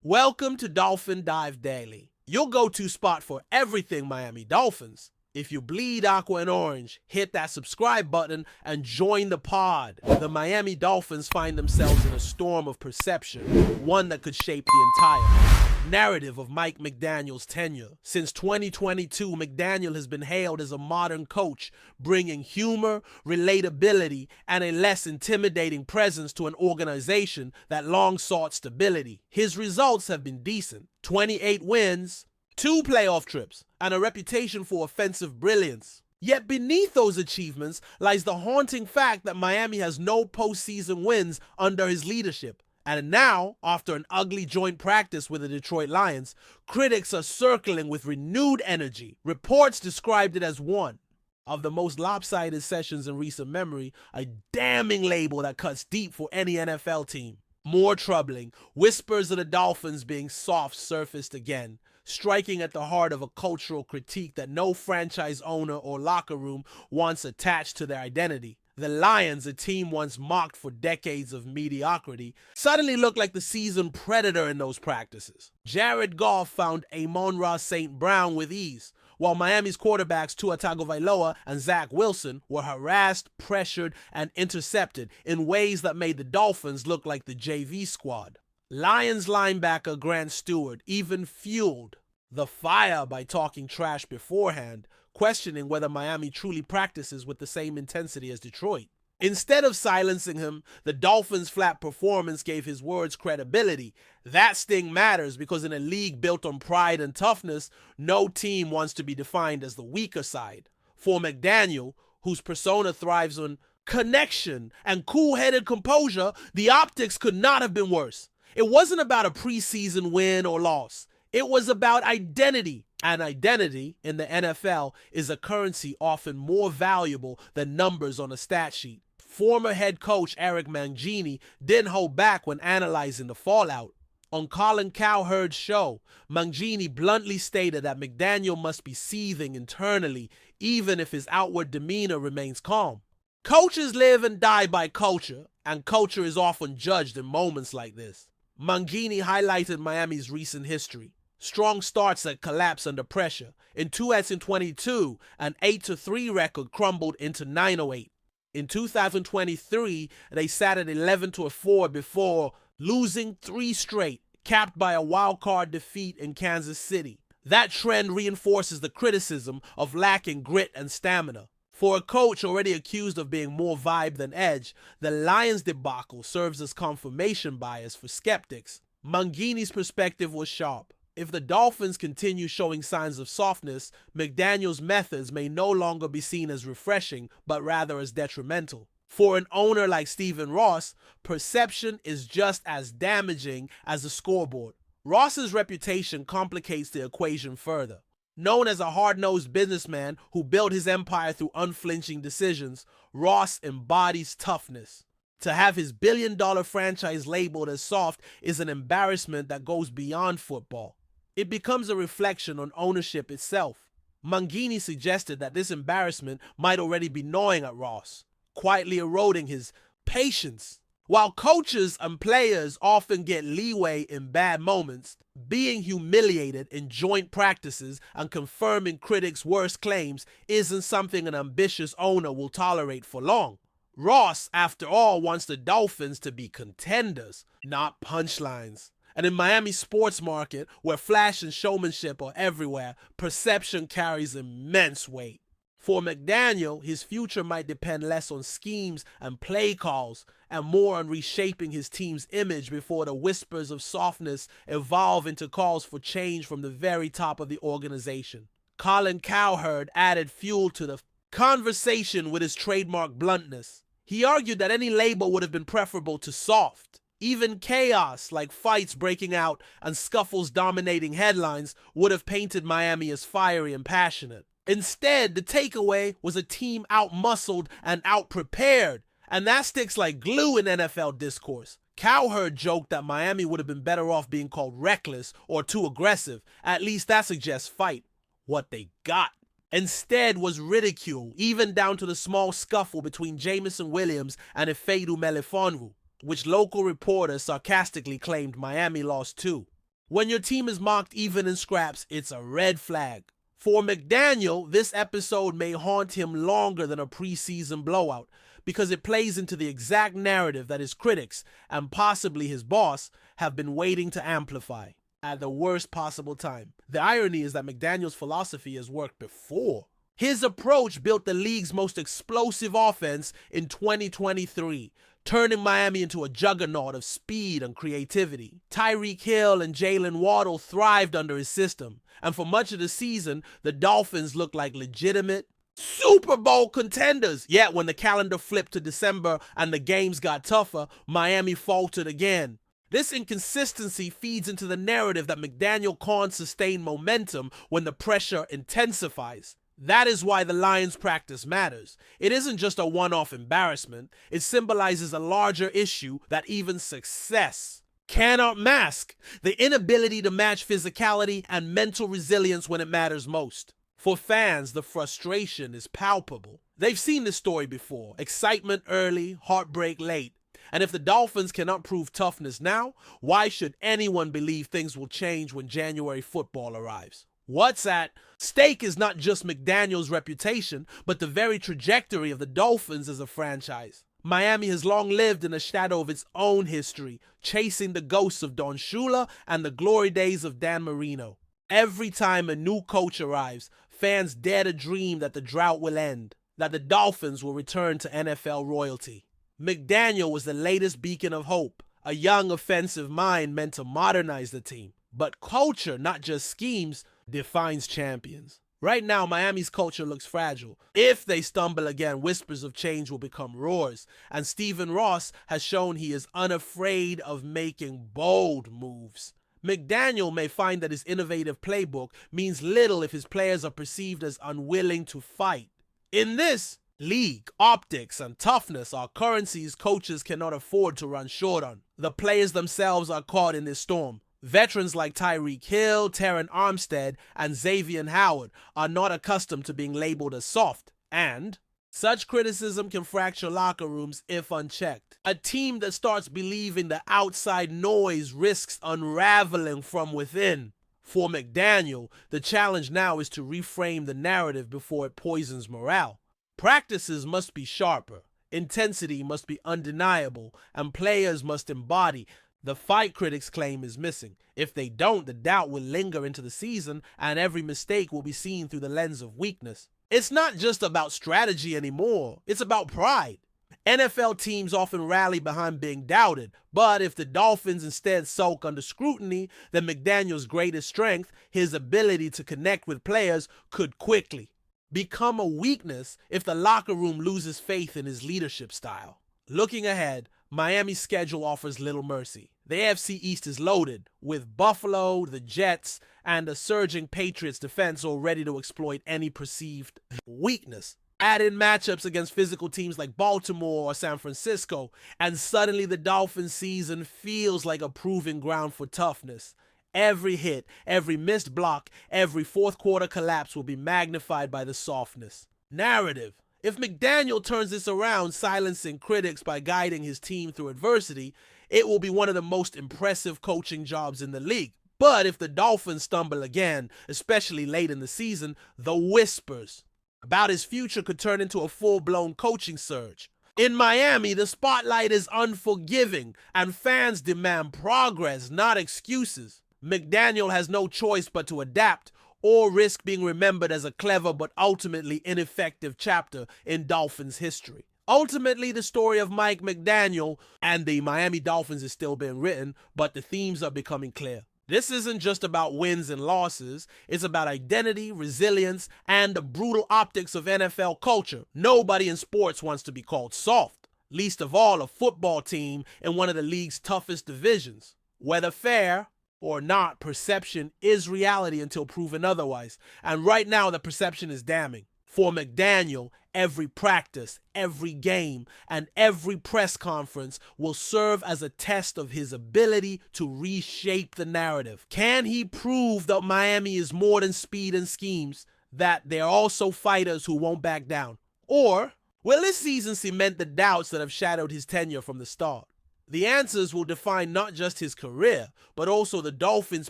Welcome to Dolphin Dive Daily, your go-to spot for everything Miami Dolphins. If you bleed aqua and orange, hit that subscribe button and join the pod. The Miami Dolphins find themselves in a storm of perception, one that could shape the entire narrative of Mike McDaniel's tenure. Since 2022, McDaniel has been hailed as a modern coach, bringing humor, relatability, and a less intimidating presence to an organization that long sought stability. His results have been decent: 28 wins, 2 playoff trips, and a reputation for offensive brilliance. Yet beneath those achievements lies the haunting fact that Miami has no postseason wins under his leadership. And now, after an ugly joint practice with the Detroit Lions, critics are circling with renewed energy. Reports described it as one of the most lopsided sessions in recent memory, a damning label that cuts deep for any NFL team. More troubling, whispers of the Dolphins being soft surfaced again, striking at the heart of a cultural critique that no franchise owner or locker room wants attached to their identity. The Lions, a team once mocked for decades of mediocrity, suddenly look like the seasoned predator in those practices. Jared Goff found Amon-Ra St. Brown with ease, while Miami's quarterbacks Tua Tagovailoa and Zach Wilson were harassed, pressured, and intercepted in ways that made the Dolphins look like the JV squad. Lions linebacker Grant Stewart even fueled the fire by talking trash beforehand, questioning whether Miami truly practices with the same intensity as Detroit. Instead of silencing him, the Dolphins' flat performance gave his words credibility. That sting matters because in a league built on pride and toughness, no team wants to be defined as the weaker side. For McDaniel, whose persona thrives on connection and cool-headed composure, the optics could not have been worse. It wasn't about a preseason win or loss. It was about identity. And identity in the NFL is a currency often more valuable than numbers on a stat sheet. Former head coach Eric Mangini didn't hold back when analyzing the fallout. On Colin Cowherd's show, Mangini bluntly stated that McDaniel must be seething internally, even if his outward demeanor remains calm. Coaches live and die by culture, and culture is often judged in moments like this. Mangini highlighted Miami's recent history. Strong starts that collapse under pressure. In 2022, an 8-3 record crumbled into 9-8. In 2023, they sat at 11-4 before losing 3 straight, capped by a wild-card defeat in Kansas City. That trend reinforces the criticism of lacking grit and stamina. For a coach already accused of being more vibe than edge, the Lions debacle serves as confirmation bias for skeptics. Mangini's perspective was sharp. If the Dolphins continue showing signs of softness, McDaniel's methods may no longer be seen as refreshing, but rather as detrimental. For an owner like Stephen Ross, perception is just as damaging as the scoreboard. Ross's reputation complicates the equation further. Known as a hard-nosed businessman who built his empire through unflinching decisions, Ross embodies toughness. To have his billion-dollar franchise labeled as soft is an embarrassment that goes beyond football. It becomes a reflection on ownership itself. Mangini suggested that this embarrassment might already be gnawing at Ross, quietly eroding his patience. While coaches and players often get leeway in bad moments, being humiliated in joint practices and confirming critics' worst claims isn't something an ambitious owner will tolerate for long. Ross, after all, wants the Dolphins to be contenders, not punchlines. And in Miami's sports market, where flash and showmanship are everywhere, perception carries immense weight. For McDaniel, his future might depend less on schemes and play calls and more on reshaping his team's image before the whispers of softness evolve into calls for change from the very top of the organization. Colin Cowherd added fuel to the conversation with his trademark bluntness. He argued that any label would have been preferable to soft. Even chaos, like fights breaking out and scuffles dominating headlines, would have painted Miami as fiery and passionate. Instead, the takeaway was a team out-muscled and out-prepared, and that sticks like glue in NFL discourse. Cowherd joked that Miami would have been better off being called reckless or too aggressive. At least that suggests fight. What they got instead was ridicule, even down to the small scuffle between Jamison Williams and Ifeatu Melifonwu, which local reporters sarcastically claimed Miami lost to. When your team is marked even in scraps, it's a red flag. For McDaniel, this episode may haunt him longer than a preseason blowout because it plays into the exact narrative that his critics, and possibly his boss, have been waiting to amplify at the worst possible time. The irony is that McDaniel's philosophy has worked before. His approach built the league's most explosive offense in 2023, turning Miami into a juggernaut of speed and creativity. Tyreek Hill and Jalen Waddle thrived under his system, and for much of the season, the Dolphins looked like legitimate Super Bowl contenders. Yet when the calendar flipped to December and the games got tougher, Miami faltered again. This inconsistency feeds into the narrative that McDaniel can't sustain momentum when the pressure intensifies. That is why the Lions practice matters. It isn't just a one-off embarrassment. It symbolizes a larger issue that even success cannot mask: the inability to match physicality and mental resilience when it matters most. For fans, the frustration is palpable. They've seen this story before: excitement early, heartbreak late. And if the Dolphins cannot prove toughness now, why should anyone believe things will change when January football arrives? What's at stake is not just McDaniel's reputation, but the very trajectory of the Dolphins as a franchise. Miami has long lived in the shadow of its own history, chasing the ghosts of Don Shula and the glory days of Dan Marino. Every time a new coach arrives, fans dare to dream that the drought will end, that the Dolphins will return to NFL royalty. McDaniel was the latest beacon of hope, a young offensive mind meant to modernize the team. But culture, not just schemes, defines champions. Right now, Miami's culture looks fragile. If they stumble again, whispers of change will become roars. And Stephen Ross has shown he is unafraid of making bold moves. McDaniel may find that his innovative playbook means little if his players are perceived as unwilling to fight. In this league, optics and toughness are currencies coaches cannot afford to run short on. The players themselves are caught in this storm. Veterans like Tyreek Hill, Terron Armstead, and Xavier Howard are not accustomed to being labeled as soft, and such criticism can fracture locker rooms if unchecked. A team that starts believing the outside noise risks unraveling from within. For McDaniel, the challenge now is to reframe the narrative before it poisons morale. Practices must be sharper, intensity must be undeniable, and players must embody the fight critics claim is missing. If they don't, the doubt will linger into the season, and every mistake will be seen through the lens of weakness. It's not just about strategy anymore, it's about pride. NFL teams often rally behind being doubted, but if the Dolphins instead sulk under scrutiny, then McDaniel's greatest strength, his ability to connect with players, could quickly become a weakness if the locker room loses faith in his leadership style. Looking ahead, Miami's schedule offers little mercy. The AFC East is loaded, with Buffalo, the Jets, and a surging Patriots defense all ready to exploit any perceived weakness. Add in matchups against physical teams like Baltimore or San Francisco, and suddenly the Dolphins season feels like a proving ground for toughness. Every hit, every missed block, every fourth quarter collapse will be magnified by the softness. Narrative. If McDaniel turns this around, silencing critics by guiding his team through adversity, it will be one of the most impressive coaching jobs in the league. But if the Dolphins stumble again, especially late in the season, the whispers about his future could turn into a full-blown coaching surge. In Miami, the spotlight is unforgiving, and fans demand progress, not excuses. McDaniel has no choice but to adapt, or risk being remembered as a clever but ultimately ineffective chapter in Dolphins history. Ultimately, the story of Mike McDaniel and the Miami Dolphins is still being written, but the themes are becoming clear. This isn't just about wins and losses, it's about identity, resilience, and the brutal optics of NFL culture. Nobody in sports wants to be called soft, least of all a football team in one of the league's toughest divisions. Whether fair or not, perception is reality until proven otherwise. And right now, the perception is damning. For McDaniel, every practice, every game, and every press conference will serve as a test of his ability to reshape the narrative. Can he prove that Miami is more than speed and schemes, that they're also fighters who won't back down? Or will this season cement the doubts that have shadowed his tenure from the start? The answers will define not just his career, but also the Dolphins'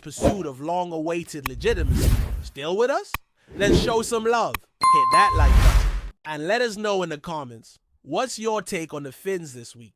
pursuit of long-awaited legitimacy. Still with us? Then show some love, hit that like button, and let us know in the comments, what's your take on the Fins this week?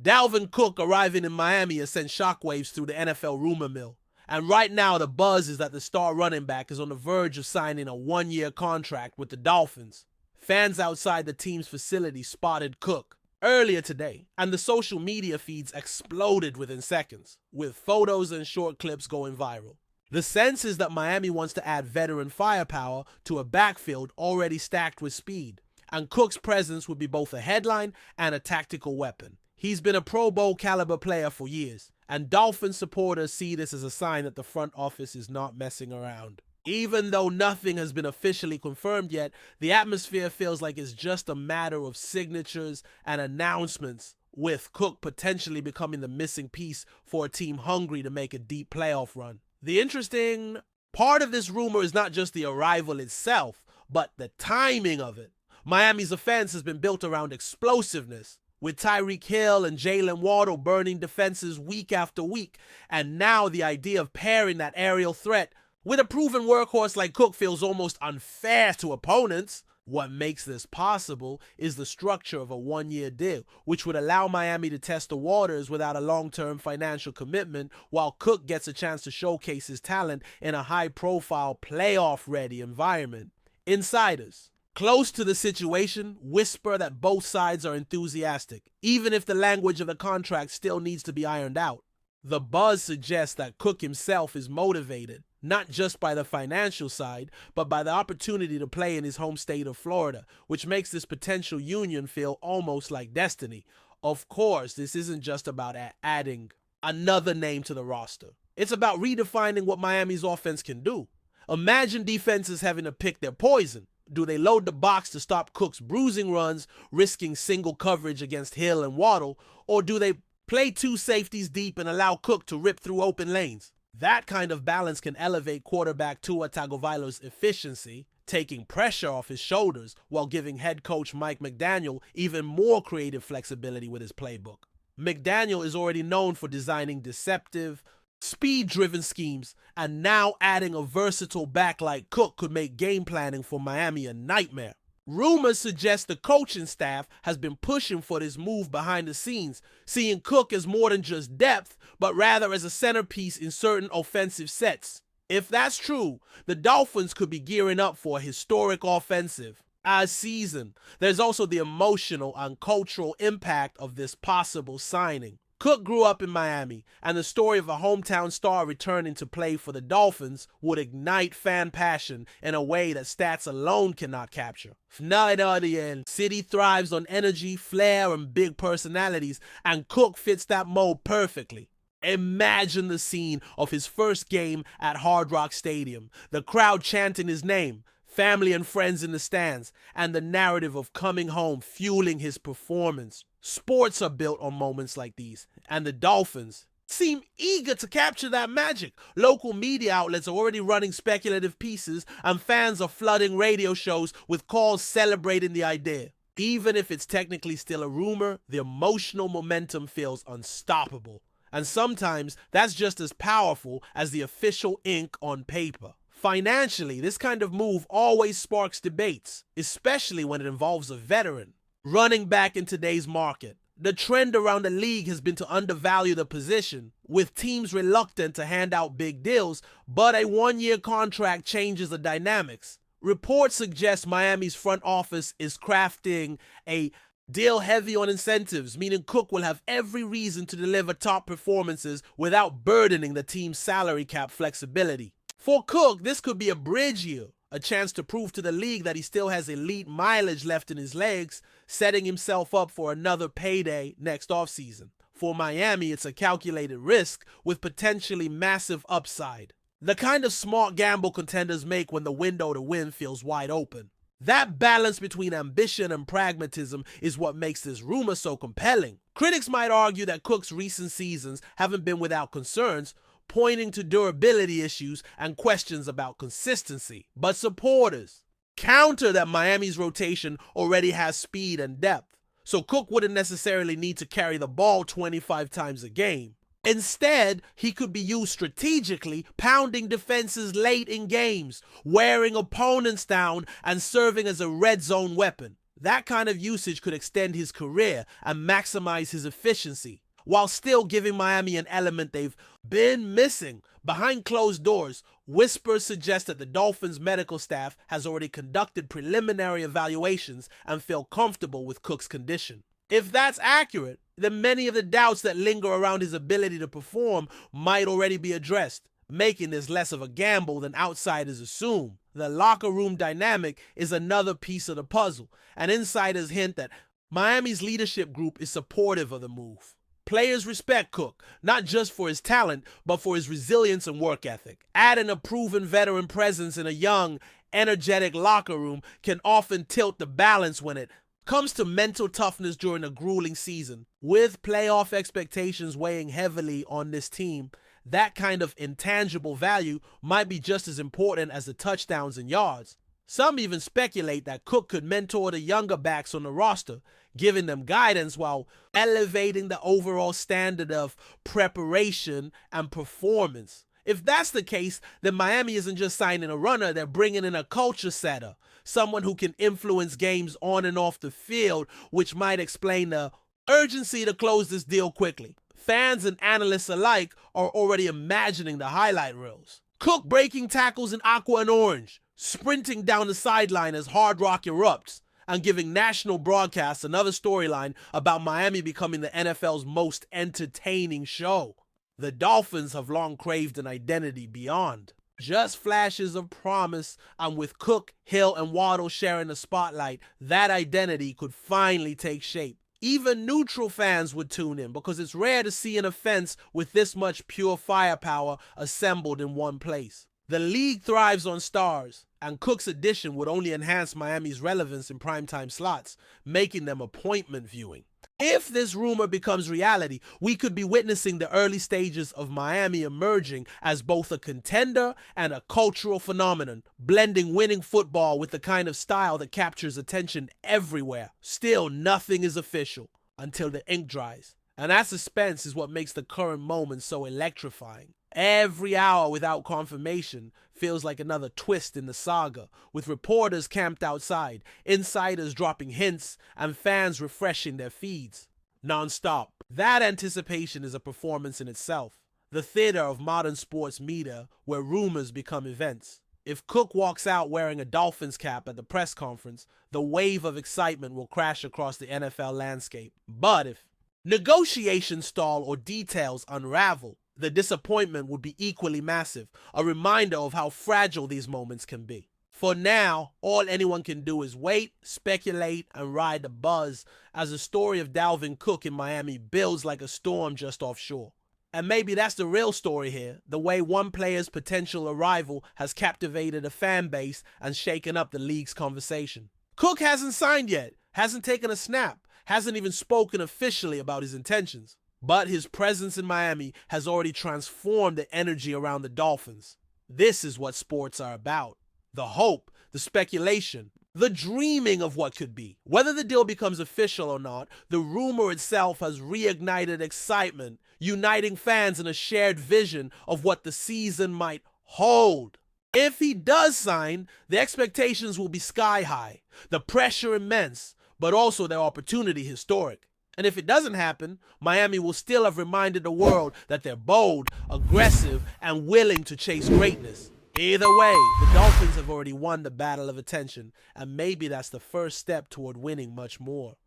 Dalvin Cook arriving in Miami has sent shockwaves through the NFL rumor mill. And right now, the buzz is that the star running back is on the verge of signing a one-year contract with the Dolphins. Fans outside the team's facility spotted Cook earlier today, and the social media feeds exploded within seconds, with photos and short clips going viral. The sense is that Miami wants to add veteran firepower to a backfield already stacked with speed, and Cook's presence would be both a headline and a tactical weapon. He's been a Pro Bowl caliber player for years, and Dolphin supporters see this as a sign that the front office is not messing around. Even though nothing has been officially confirmed yet, the atmosphere feels like it's just a matter of signatures and announcements, with Cook potentially becoming the missing piece for a team hungry to make a deep playoff run. The interesting part of this rumor is not just the arrival itself, but the timing of it. Miami's offense has been built around explosiveness, with Tyreek Hill and Jalen Waddle burning defenses week after week, and now the idea of pairing that aerial threat with a proven workhorse like Cook feels almost unfair to opponents. What makes this possible is the structure of a one-year deal, which would allow Miami to test the waters without a long-term financial commitment, while Cook gets a chance to showcase his talent in a high-profile, playoff-ready environment. Insiders close to the situation whisper that both sides are enthusiastic, even if the language of the contract still needs to be ironed out. The buzz suggests that Cook himself is motivated, not just by the financial side, but by the opportunity to play in his home state of Florida, which makes this potential union feel almost like destiny. Of course, this isn't just about adding another name to the roster. It's about redefining what Miami's offense can do. Imagine defenses having to pick their poison. Do they load the box to stop Cook's bruising runs, risking single coverage against Hill and Waddle, or do they play two safeties deep and allow Cook to rip through open lanes? That kind of balance can elevate quarterback Tua Tagovailoa's efficiency, taking pressure off his shoulders while giving head coach Mike McDaniel even more creative flexibility with his playbook. McDaniel is already known for designing deceptive, speed-driven schemes, and now adding a versatile back like Cook could make game planning for Miami a nightmare. Rumors suggest the coaching staff has been pushing for this move behind the scenes, seeing Cook as more than just depth, but rather as a centerpiece in certain offensive sets. If that's true, the Dolphins could be gearing up for a historic offensive season. There's also the emotional and cultural impact of this possible signing. Cook grew up in Miami, and the story of a hometown star returning to play for the Dolphins would ignite fan passion in a way that stats alone cannot capture. City thrives on energy, flair, and big personalities, and Cook fits that mold perfectly. Imagine the scene of his first game at Hard Rock Stadium, the crowd chanting his name, family and friends in the stands, and the narrative of coming home fueling his performance. Sports are built on moments like these, and the Dolphins seem eager to capture that magic. Local media outlets are already running speculative pieces, and fans are flooding radio shows with calls celebrating the idea. Even if it's technically still a rumor, the emotional momentum feels unstoppable. And sometimes that's just as powerful as the official ink on paper. Financially, this kind of move always sparks debates, especially when it involves a veteran. Running back in today's market, the trend around the league has been to undervalue the position, with teams reluctant to hand out big deals, but a one-year contract changes the dynamics. Reports suggest Miami's front office is crafting a deal heavy on incentives, meaning Cook will have every reason to deliver top performances without burdening the team's salary cap flexibility. For Cook, this could be a bridge year, a chance to prove to the league that he still has elite mileage left in his legs, setting himself up for another payday next offseason. For Miami, it's a calculated risk with potentially massive upside. The kind of smart gamble contenders make when the window to win feels wide open. That balance between ambition and pragmatism is what makes this rumor so compelling. Critics might argue that Cook's recent seasons haven't been without concerns, pointing to durability issues and questions about consistency. But supporters counter that Miami's rotation already has speed and depth. so Cook wouldn't necessarily need to carry the ball 25 times a game. Instead, he could be used strategically, pounding defenses late in games, wearing opponents down, and serving as a red zone weapon. That kind of usage could extend his career and maximize his efficiency, while still giving Miami an element they've been missing. Behind closed doors, whispers suggest that the Dolphins' medical staff has already conducted preliminary evaluations and feel comfortable with Cook's condition. If that's accurate, then many of the doubts that linger around his ability to perform might already be addressed, making this less of a gamble than outsiders assume. The locker room dynamic is another piece of the puzzle, and insiders hint that Miami's leadership group is supportive of the move. Players respect Cook, not just for his talent, but for his resilience and work ethic. Adding a proven veteran presence in a young, energetic locker room can often tilt the balance when it comes to mental toughness during a grueling season. With playoff expectations weighing heavily on this team, that kind of intangible value might be just as important as the touchdowns and yards. Some even speculate that Cook could mentor the younger backs on the roster, giving them guidance while elevating the overall standard of preparation and performance. If that's the case, then Miami isn't just signing a runner, they're bringing in a culture setter, someone who can influence games on and off the field, which might explain the urgency to close this deal quickly. Fans and analysts alike are already imagining the highlight reels. Cook breaking tackles in aqua and orange, sprinting down the sideline as Hard Rock erupts, and giving national broadcasts another storyline about Miami becoming the NFL's most entertaining show. The Dolphins have long craved an identity beyond just flashes of promise, and with Cook, Hill, and Waddle sharing the spotlight, that identity could finally take shape. Even neutral fans would tune in because it's rare to see an offense with this much pure firepower assembled in one place. The league thrives on stars, and Cook's addition would only enhance Miami's relevance in primetime slots, making them appointment viewing. If this rumor becomes reality, we could be witnessing the early stages of Miami emerging as both a contender and a cultural phenomenon, blending winning football with the kind of style that captures attention everywhere. Still, nothing is official until the ink dries, and that suspense is what makes the current moment so electrifying. Every hour without confirmation feels like another twist in the saga, with reporters camped outside, insiders dropping hints, and fans refreshing their feeds non-stop. That anticipation is a performance in itself, the theater of modern sports media where rumors become events. If Cook walks out wearing a Dolphins cap at the press conference, the wave of excitement will crash across the NFL landscape. But if negotiations stall or details unravel, the disappointment would be equally massive, a reminder of how fragile these moments can be. For now, all anyone can do is wait, speculate, and ride the buzz as the story of Dalvin Cook in Miami builds like a storm just offshore. And maybe that's the real story here, the way one player's potential arrival has captivated a fan base and shaken up the league's conversation. Cook hasn't signed yet, hasn't taken a snap, hasn't even spoken officially about his intentions. But his presence in Miami has already transformed the energy around the Dolphins. This is what sports are about. The hope, the speculation, the dreaming of what could be. Whether the deal becomes official or not, the rumor itself has reignited excitement, uniting fans in a shared vision of what the season might hold. If he does sign, the expectations will be sky high, the pressure immense, but also their opportunity historic. And if it doesn't happen, Miami will still have reminded the world that they're bold, aggressive, and willing to chase greatness. Either way, the Dolphins have already won the battle of attention, and maybe that's the first step toward winning much more.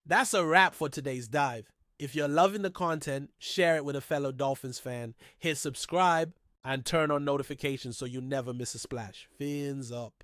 That's a wrap for today's dive. If you're loving the content, share it with a fellow Dolphins fan, hit subscribe, and turn on notifications so you never miss a splash. Fins up.